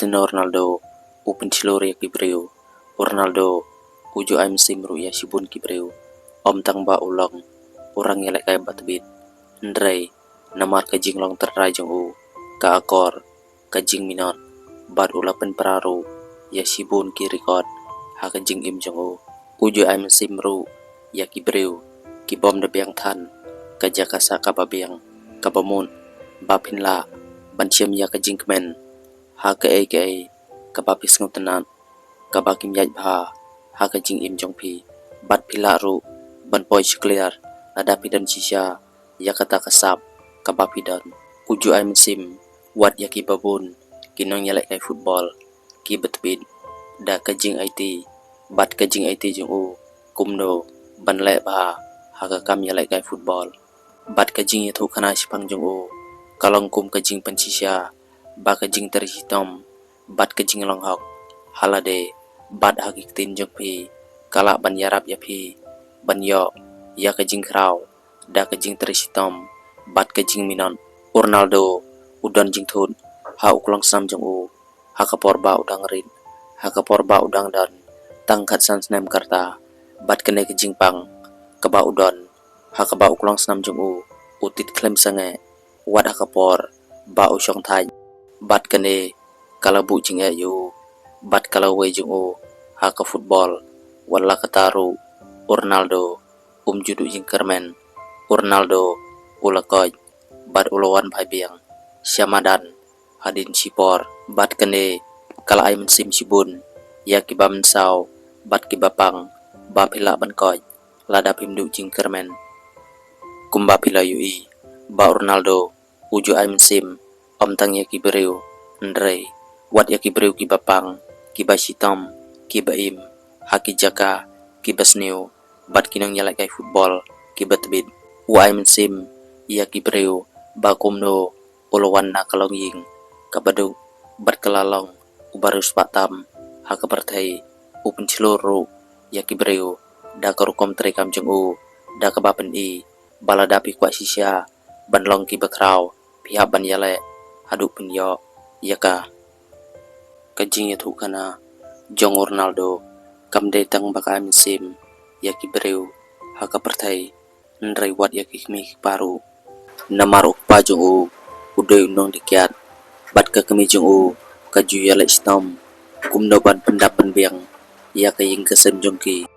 Cristiano Ronaldo Open Chilori Kibreu Ronaldo Ujo I'm Simru ya Shibun Kibreu Om Tangba Ulang Orang Yelek Kaya Batbit Ndrei Namar Kajing Long Terrajong U Ka Akor Kajing Minot Bad Ulapan Peraru ya Shibun Kirikot Ha Kajing Im Jong U Ujo I'm Simru ya Kibreu Kibom Debiang Tan Kajakasa Kababiang Kabamun Bapinla Bansiam ya Kajing Kemen Ha ke kabapis ngotenan kabakim yaj bha ha kajing im jong pi bat pilaru ban poi clear ada pidan sisya ya kata kasap kabapidan uju ay musim wat ya ki babun kinong yalek kay football ki betbid da kajing IT bat kajing IT jong u kumno ban le bha ha ka kam yalek kay football bat kajing itu kana sipang jong u kalong kum kajing pensisya ba kajing terhitam bat kajing long hok halade bat hagik tin jong pi kala ban yarap ya pi ban yo ya kajing kraw da kajing terhitam bat kajing minon Ronaldo udon jing thun ha uklong sam jong u ha kapor ba udang rin ha kapor ba udang dan tangkat san snem karta bat kene kajing pang kaba udon ha kaba uklong sam jong u utit klem sange wat ha kapor ba usyong thai bat kene kalabu jing yu bat kalawe jung u ha ka football wala kataru Ronaldo judu jing kermen Ronaldo ulakoj bat ulawan bhai biang syamadan hadin sipor bat kene kala ay sim sibun ya kibam saw bat kibapang ba pila ban koj lada pimdu jing kermen kumba pila yui ba Ronaldo uju ay sim om tang ya kibreu ndrei wat ya kibreu kibapang kibasitam kibaim haki jaka kibasneu bat kinong yalak kay football kibatbid wa ay sim ya kibreu ba kumno ulawan na kalong ying kabadu bat kalalong ubarus patam haka pertai upin ciluru ya kibreu da karukom trekam jeng u da kabapen i baladapi kwa sisya banlong kibakraw pihak ban yale haduk pun yo yaka kajing ya kana jong Ronaldo kam datang baka sim ya kibreu haka pertai ndrai wat ya kikmi paru namar ukpa jong u udoy unong dikiat bat ka kami jong u kaju ya lek stom kumno ban pendapan biang ya kaying kesen jong ki